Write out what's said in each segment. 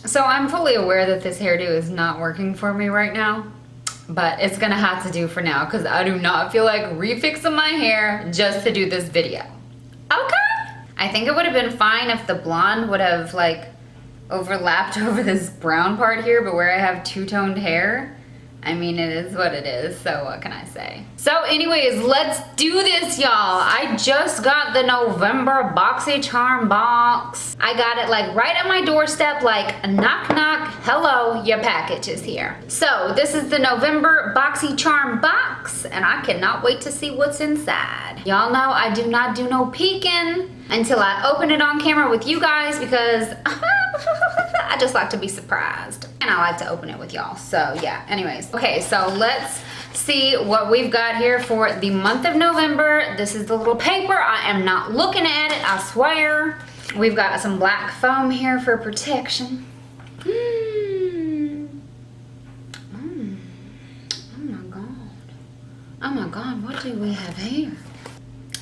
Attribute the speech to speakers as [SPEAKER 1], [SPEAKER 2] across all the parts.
[SPEAKER 1] So I'm fully aware that this hairdo is not working for me right now, but it's gonna have to do for now because I do not feel like refixing my hair just to do this video. Okay? I think it would have been fine if the blonde would have like overlapped over this brown part here, but where I have two-toned hair, I mean, it is what it is, so what can I say? So anyways, let's do this, y'all. I just got the November Boxycharm Box. I got it like right at my doorstep, like knock knock, hello, your package is here. So this is the November Boxycharm Box, and I cannot wait to see what's inside. Y'all know I do not do no peeking until I open it on camera with you guys because I just like to be surprised. And I like to open it with y'all. So yeah, anyways. Okay, so let's see what we've got here for the month of November. This is the little paper. I am not looking at it, I swear. We've got some black foam here for protection. Oh my God. Oh my God, what do we have here?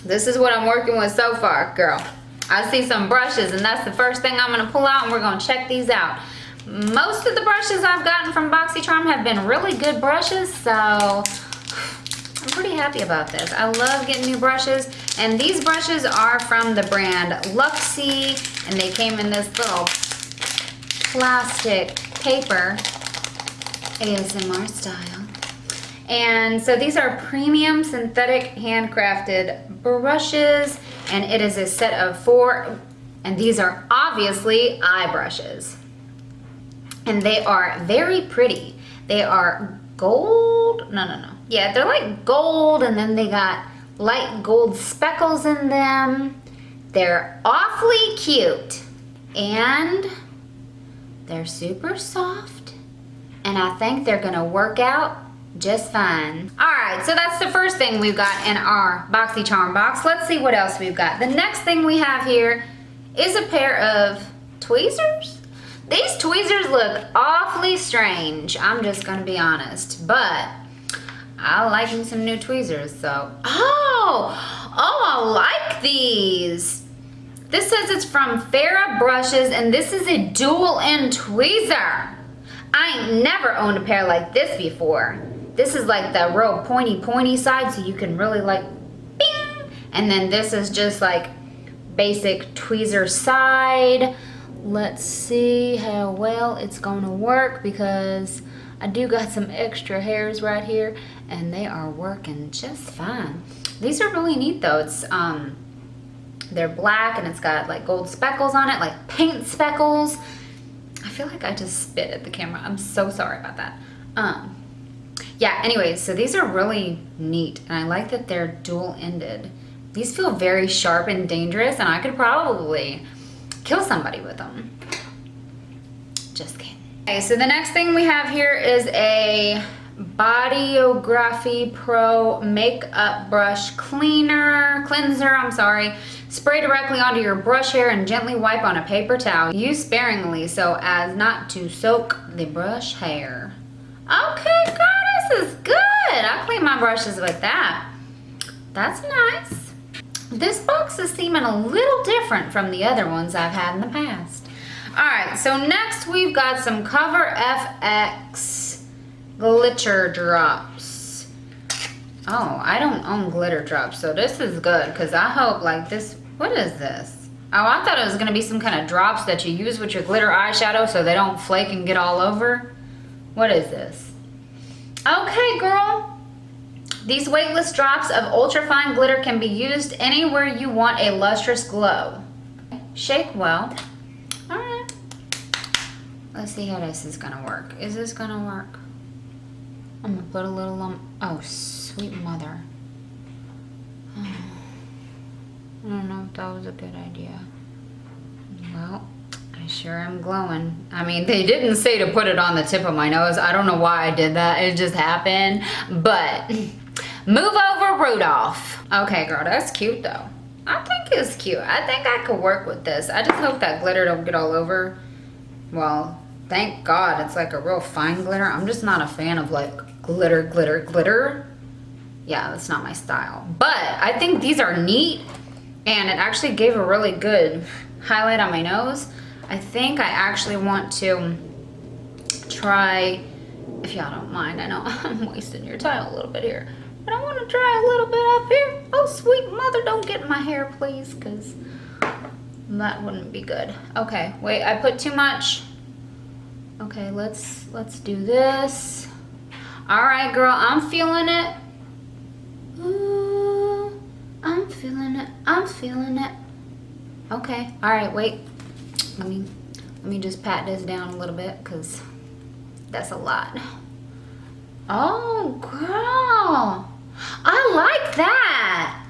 [SPEAKER 1] This is what I'm working with so far, girl. I see some brushes, and that's the first thing I'm gonna pull out, and we're gonna check these out. Most of the brushes I've gotten from BOXYCHARM have been really good brushes, so I'm pretty happy about this. I love getting new brushes, and these brushes are from the brand Luxy, and they came in this little plastic paper, ASMR style. And so these are premium synthetic handcrafted brushes, and it is a set of 4, and these are obviously eye brushes. And they are very pretty. They are gold, no. Yeah, they're like gold, and then they got light gold speckles in them. They're awfully cute, and they're super soft, and I think they're gonna work out just fine. All right, so that's the first thing we've got in our BOXYCHARM box. Let's see what else we've got. The next thing we have here is a pair of tweezers. These tweezers look awfully strange, I'm just gonna be honest, but I like me some new tweezers, so. Oh, I like these. This says it's from Farrah Brushes, and this is a dual end tweezer. I ain't never owned a pair like this before. This is like the real pointy side, so you can really like, bing! And then this is just like basic tweezer side. Let's see how well it's gonna work because I do got some extra hairs right here and they are working just fine. These are really neat though. It's they're black and it's got like gold speckles on it, like paint speckles. I feel like I just spit at the camera. I'm so sorry about that. Yeah, anyways, so these are really neat and I like that they're dual-ended. These feel very sharp and dangerous and I could probably kill somebody with them. Just kidding. Okay, so the next thing we have here is a Bodyography Pro Makeup Brush Cleanser, I'm sorry. Spray directly onto your brush hair and gently wipe on a paper towel. Use sparingly so as not to soak the brush hair. Okay, girl, this is good. I clean my brushes with that. That's nice. This box is seeming a little different from the other ones I've had in the past. All right, so next we've got some Cover FX glitter drops. Oh, I don't own glitter drops, so this is good because I hope like this, what is this? Oh, I thought it was gonna be some kind of drops that you use with your glitter eyeshadow so they don't flake and get all over. What is this? Okay, girl. These weightless drops of ultrafine glitter can be used anywhere you want a lustrous glow. Shake well. All right. Let's see how this is gonna work. Is this gonna work? I'm gonna put a little on. Oh, sweet mother. I don't know if that was a good idea. Well, I sure am glowing. I mean, they didn't say to put it on the tip of my nose. I don't know why I did that. It just happened. But move over, Rudolph. Okay, girl, that's cute though. I think it's cute. I think I could work with this. I just hope that glitter don't get all over. Well, thank God it's like a real fine glitter. I'm just not a fan of like glitter. Yeah, that's not my style. But I think these are neat and it actually gave a really good highlight on my nose. I think I actually want to try, if y'all don't mind, I know I'm wasting your time a little bit here, but I want to try a little bit up here. Oh, sweet mother, don't get in my hair, please, because that wouldn't be good. Okay, wait, I put too much. Okay, let's do this. All right, girl, I'm feeling it. Ooh, I'm feeling it. I'm feeling it. Okay, all right, wait. Let me just pat this down a little bit, because that's a lot. Oh, girl, I like that.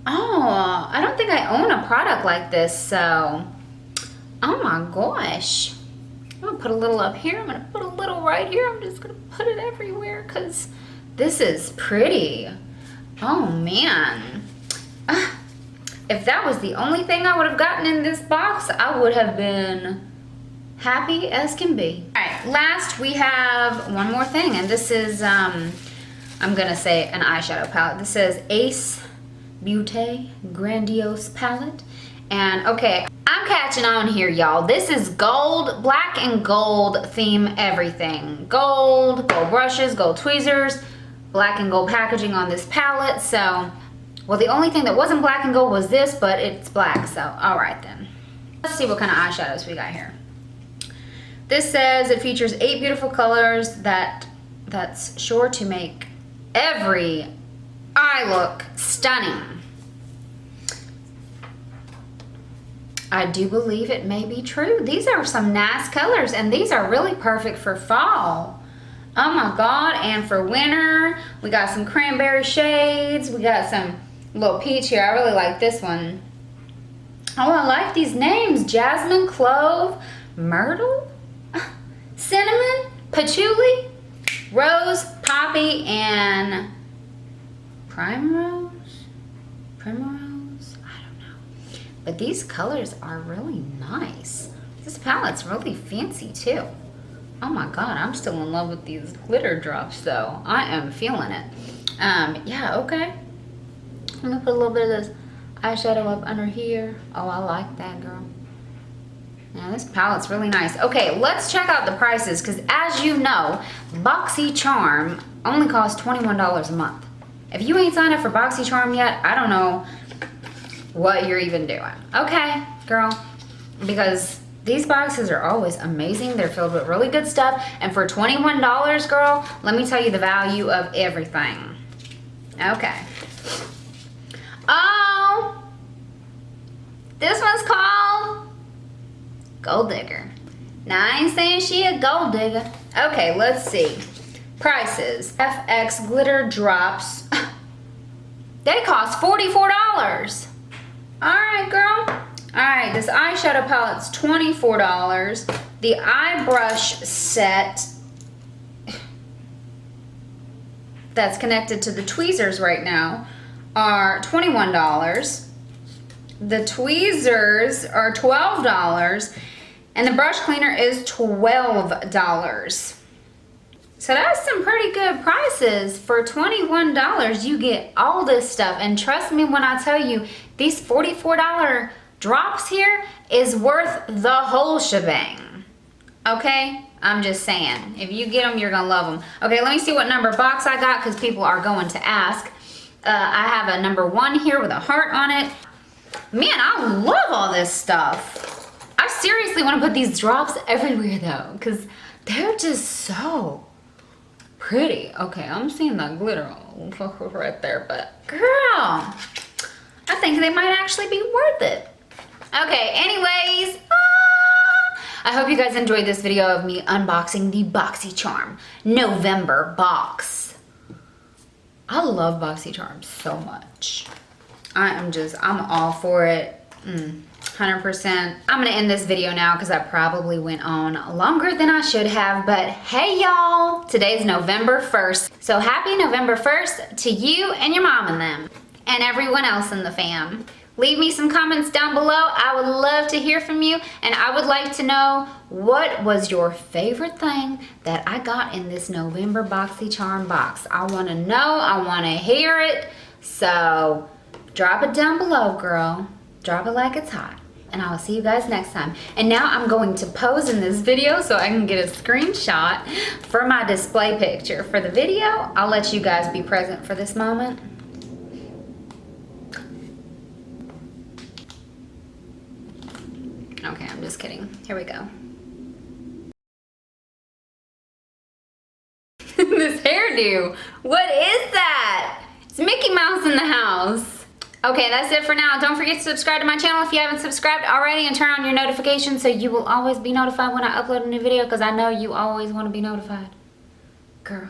[SPEAKER 1] Oh, I don't think I own a product like this, so, oh my gosh. I'm gonna put a little up here, I'm gonna put a little right here, I'm just gonna put it everywhere, because this is pretty. Oh man. If that was the only thing I would have gotten in this box, I would have been happy as can be. All right, last we have one more thing, and this is, I'm gonna say an eyeshadow palette. This is Ace Beauté Grandiose Palette. And okay, I'm catching on here, y'all. This is gold, black and gold theme everything. Gold brushes, gold tweezers, black and gold packaging on this palette. So, well, the only thing that wasn't black and gold was this, but it's black, so all right then. Let's see what kind of eyeshadows we got here. This says it features 8 beautiful colors that's sure to make every eye look stunning. I do believe it may be true. These are some nice colors, and these are really perfect for fall. Oh my God, and for winter, we got some cranberry shades. We got some little peach here. I really like this one. Oh, I like these names. Jasmine, clove, myrtle, cinnamon, patchouli, rose, poppy, and primrose? Primrose? I don't know. But these colors are really nice. This palette's really fancy too. Oh my God, I'm still in love with these glitter drops though. I am feeling it. Yeah, okay. I'm gonna put a little bit of this eyeshadow up under here. Oh, I like that, girl. Yeah, this palette's really nice. Okay, let's check out the prices, because as you know, BOXYCHARM only costs $21 a month. If you ain't signed up for BOXYCHARM yet, I don't know what you're even doing. Okay, girl, because these boxes are always amazing. They're filled with really good stuff. And for $21, girl, let me tell you the value of everything. Okay. Oh, this one's called Gold Digger. Now, I ain't saying she a gold digger. Okay, let's see. Prices. FX glitter drops. They cost $44. All right, girl. All right, this eyeshadow palette's $24. The eye brush set that's connected to the tweezers right now are $21. The tweezers are $12, and the brush cleaner is $12. So that's some pretty good prices. For $21, you get all this stuff. And trust me when I tell you, these $44 drops here is worth the whole shebang. Okay? I'm just saying. If you get them, you're gonna love them. Okay, let me see what number box I got, because people are going to ask. I have a number 1 here with a heart on it. Man, I love all this stuff. I seriously want to put these drops everywhere though, because they're just so pretty. Okay, I'm seeing that glitter right there, but girl, I think they might actually be worth it. Okay, anyways, I hope you guys enjoyed this video of me unboxing the BOXYCHARM November box. I love BOXYCHARM so much. I'm all for it, 100%. I'm gonna end this video now because I probably went on longer than I should have, but hey y'all, today's November 1st. So happy November 1st to you and your mom and them, and everyone else in the fam. Leave me some comments down below. I would love to hear from you, and I would like to know what was your favorite thing that I got in this November BOXYCHARM box. I wanna know, I wanna hear it, so drop it down below, girl. Drop it like it's hot. and I will see you guys next time. And now I'm going to pose in this video so I can get a screenshot for my display picture. For the video, I'll let you guys be present for this moment. Okay, I'm just kidding. Here we go. This hairdo. What is that? It's Mickey Mouse in the house. Okay, that's it for now. Don't forget to subscribe to my channel if you haven't subscribed already, and turn on your notifications so you will always be notified when I upload a new video, because I know you always want to be notified. Girl.